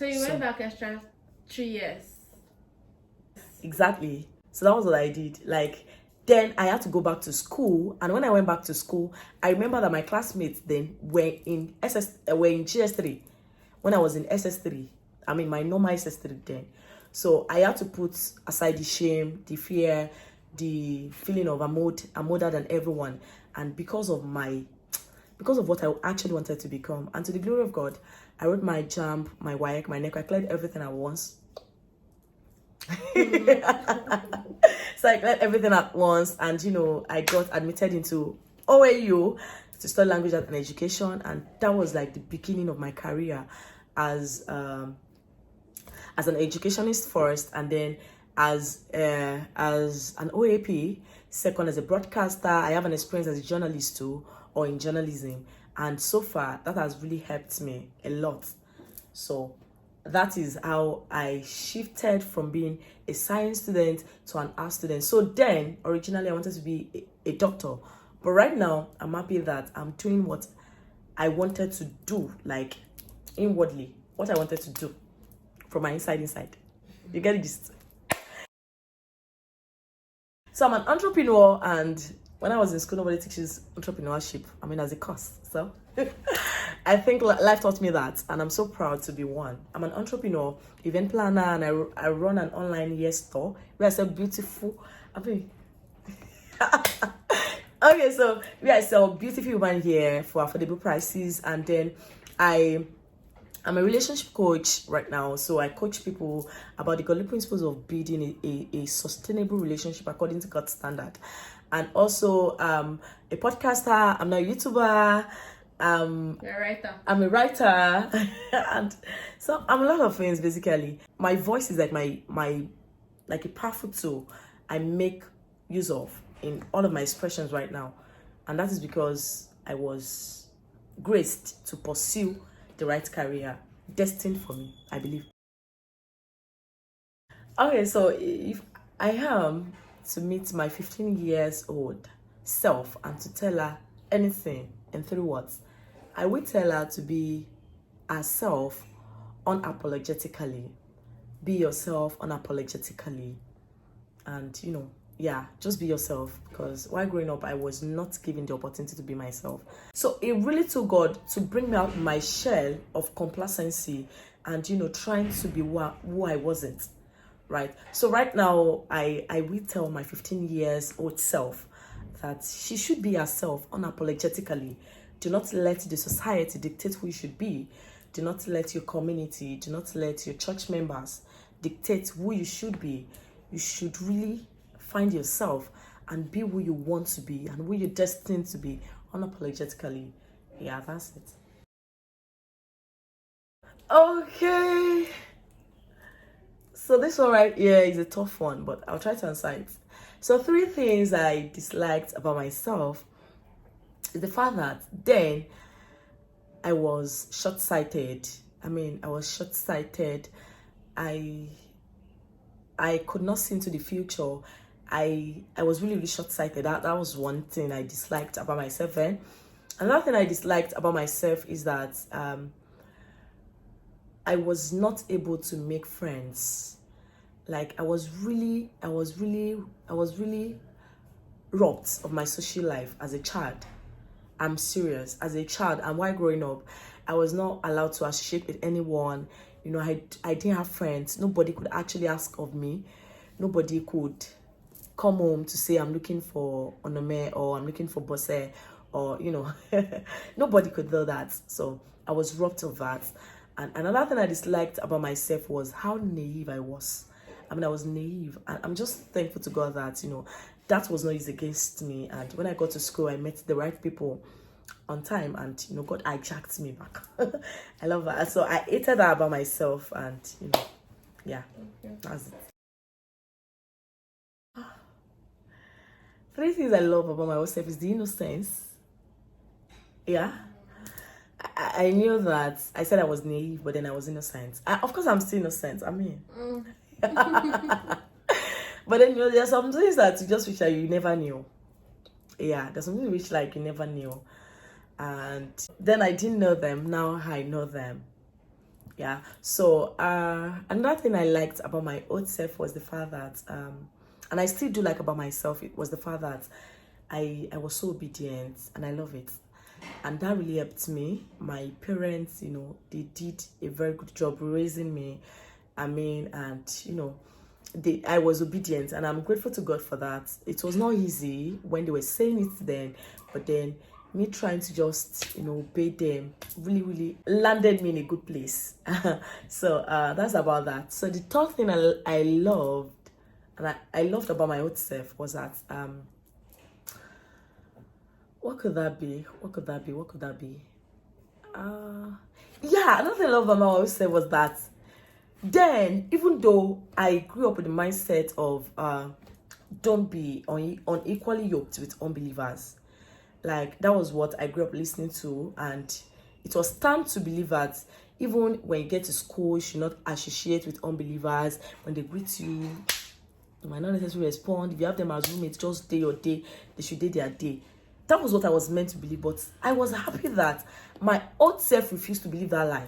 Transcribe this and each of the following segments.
So you went back extra 3 years. Exactly. So that was what I did. Like, then I had to go back to school, and when I went back to school, I remember that my classmates then were in GS3 when I was in SS3. I mean my normal SS3 then. So I had to put aside the shame, the fear, the feeling of I'm older than everyone, and because of what I actually wanted to become, and to the glory of God, I wrote my JAMB, my WAEC, my NEC. I cleared everything at once. So I cleared everything at once, and I got admitted into OAU to study language and education, and that was like the beginning of my career as an educationist first, and then as an OAP second, as a broadcaster. I have an experience as a journalist too, or in journalism, and so far that has really helped me a lot. So that is how I shifted from being a science student to an art student. So then, originally, I wanted to be a doctor. But right now, I'm happy that I'm doing what I wanted to do, like inwardly, what I wanted to do from my inside. You get it? So I'm an entrepreneur, and when I was in school, nobody teaches entrepreneurship. I mean, as a course. So I think life taught me that, and I'm so proud to be one. I'm an entrepreneur, event planner, and I run an online hair store where I sell beautiful. Okay, so where I sell beautiful human hair for affordable prices, and then I'm a relationship coach right now, so I coach people about the godly principles of building a sustainable relationship according to God's standard. And also, a podcaster. I'm not a YouTuber. You're a writer. I'm a writer, and so I'm a lot of things basically. My voice is like my like a powerful tool I make use of in all of my expressions right now, and that is because I was graced to pursue the right career destined for me, I believe. Okay, so if I am to meet my 15 years old self and to tell her anything in 3 words, I will tell her to be herself unapologetically. Be yourself unapologetically. And just be yourself, because while growing up I was not given the opportunity to be myself. So it really took God to bring me out of my shell of complacency and trying to be who I wasn't, right? So right now I will tell my 15 years old self that she should be herself unapologetically. Do not let the society dictate who you should be. Do not let your community, do not let your church members dictate who you should be. You should really find yourself and be who you want to be and who you're destined to be unapologetically. Yeah, that's it. Okay. So this one right here is a tough one, but I'll try to answer it. So 3 things I disliked about myself is the fact that then I was short-sighted. I could not see into the future. I was really, really short-sighted. That was one thing I disliked about myself then. Another thing I disliked about myself is that I was not able to make friends. Like I was really robbed of my social life as a child. I'm serious. As a child, and while growing up, I was not allowed to associate with anyone. I didn't have friends. Nobody could actually ask of me. Nobody could come home to say I'm looking for Onome or I'm looking for Bose, or nobody could do that. So I was robbed of that. And another thing I disliked about myself was how naive I was. I was naive, and I'm just thankful to God that that was not used against me. And when I got to school, I met the right people on time, and God hijacked me back. I love that. So I hated that about myself, and yeah, that's it. 3 things I love about my own self is the innocence. Yeah. I knew that I said I was naive, but then I was innocent. Of course, I'm still innocent. But then there's some things that you just wish that you never knew. Yeah, there's something you wish like you never knew. And then I didn't know them. Now I know them. Yeah. So another thing I liked about my old self was the fact that and I still do like about myself, it was the fact that I was so obedient, and I love it. And that really helped me. My parents, they did a very good job raising me. I mean, and I was obedient, and I'm grateful to God for that. It was not easy when they were saying it then, but then me trying to just obey them really, really landed me in a good place. So that's about that. So the third thing I loved, and I loved about my old self, was that what could that be? Yeah, another thing I love about my old self was that then, even though I grew up with the mindset of don't be unequally yoked with unbelievers, like that was what I grew up listening to, and it was time to believe that even when you get to school, you should not associate with unbelievers. When they greet you, you might not necessarily respond. If you have them as roommates, just day or day, they should day their day. That was what I was meant to believe, but I was happy that my old self refused to believe that lie.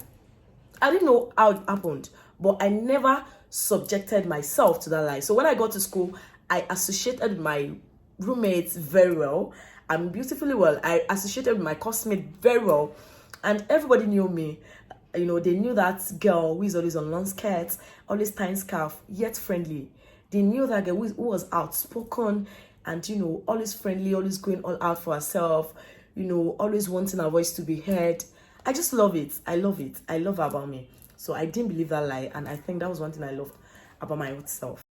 I didn't know how it happened, but I never subjected myself to that lie. So when I got to school, I associated with my roommates very well. And beautifully well. I associated with my classmates very well. And everybody knew me. They knew that girl who is always on long skirts, always tying scarf, yet friendly. They knew that girl who was outspoken and, always friendly, always going all out for herself, always wanting her voice to be heard. I just love it. I love it. I love her about me. So I didn't believe that lie, and I think that was one thing I loved about my old self.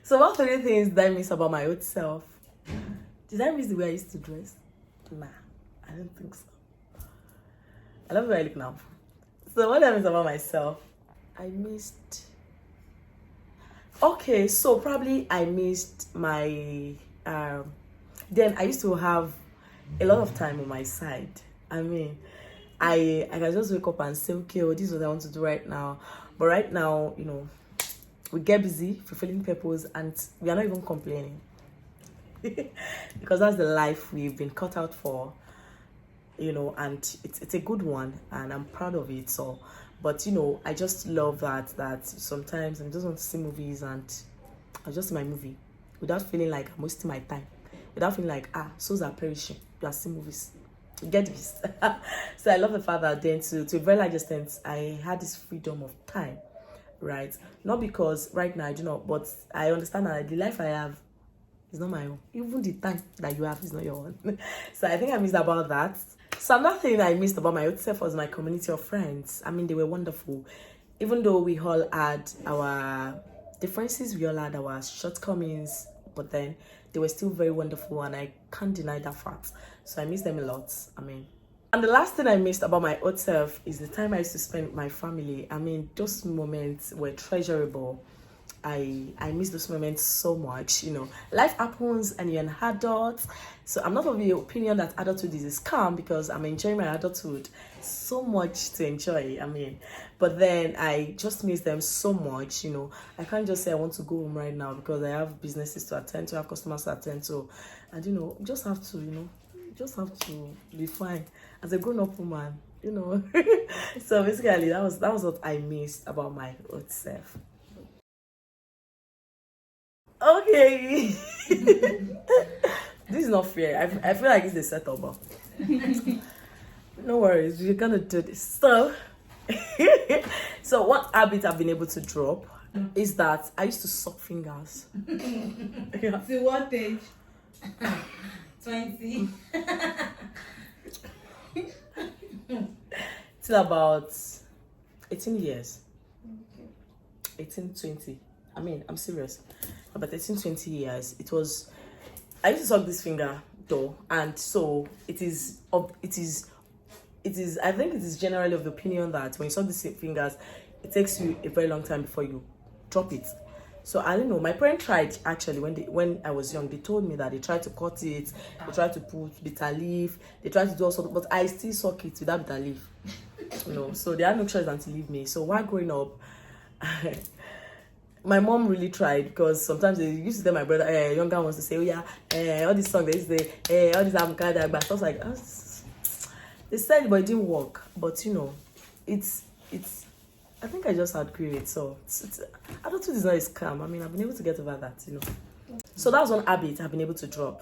So what three things did I miss about my old self? Did I miss the way I used to dress? Nah, I don't think so. I love the way I look now. So what did I miss about myself? I missed... Okay, so probably I missed my... Then I used to have a lot of time on my side. I mean, I can just wake up and say, okay, this is what I want to do right now. But right now, we get busy fulfilling purpose, and we are not even complaining. Because that's the life we've been cut out for, and it's a good one, and I'm proud of it. So, but I just love that sometimes I just want to see movies, and I just see my movie without feeling like I'm wasting my time, without feeling like souls are perishing. You are seeing movies. You get this. So I love the fact that then to a very large extent I had this freedom of time, right? Not because right now I do not, but I understand that the life I have is not my own. Even the time that you have is not your own. So I think I missed about that. So another thing I missed about my old self was my community of friends. I mean, they were wonderful. Even though we all had our differences, we all had our shortcomings, but then they were still very wonderful, and I can't deny that fact. So I miss them a lot. I mean, and the last thing I missed about my old self is the time I used to spend with my family. I mean, those moments were treasurable. I miss those moments so much. Life happens and you're an adult. So I'm not of the opinion that adulthood is a scam, because I'm enjoying my adulthood so much to enjoy. I mean, but then I just miss them so much. I can't just say I want to go home right now because I have businesses to attend to, I have customers to attend to, and just have to, just have to be fine as a grown-up woman. So basically that was what I missed about my old self. Okay. This is not fair. I feel like it's a setup, but no worries, we're gonna do this. So so what habit I've been able to drop is that I used to suck fingers. Yeah. To what age? 20. Till about 18 years. Okay. 18, 20. I mean, I'm serious. About 18, 20 years. I used to suck this finger though, and so it is I think it is generally of the opinion that when you suck these fingers, it takes you a very long time before you drop it. So I don't know. My parents tried actually when I was young. They told me that they tried to cut it, they tried to put bitter leaf, they tried to do all sorts, but I still suck it without bitter leaf. So they had no choice than to leave me. So while growing up, my mom really tried, because sometimes they used to tell my brother, younger ones to say, oh yeah, all these songs they used to say, all these amkada, but I was like, They said, but it didn't work. But you know, it's. I think I just outgrew it. So adulthood is not a scam. I mean, I've been able to get over that. You know. So that was one habit I've been able to drop.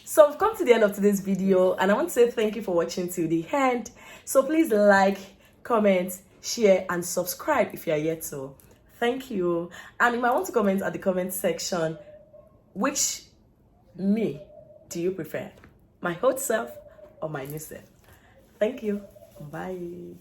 So I've come to the end of today's video, and I want to say thank you for watching till the end. So please like, comment, share, and subscribe if you are yet to. Thank you. And you might want to comment at the comment section, which me do you prefer? My old self or my new self? Thank you. Bye.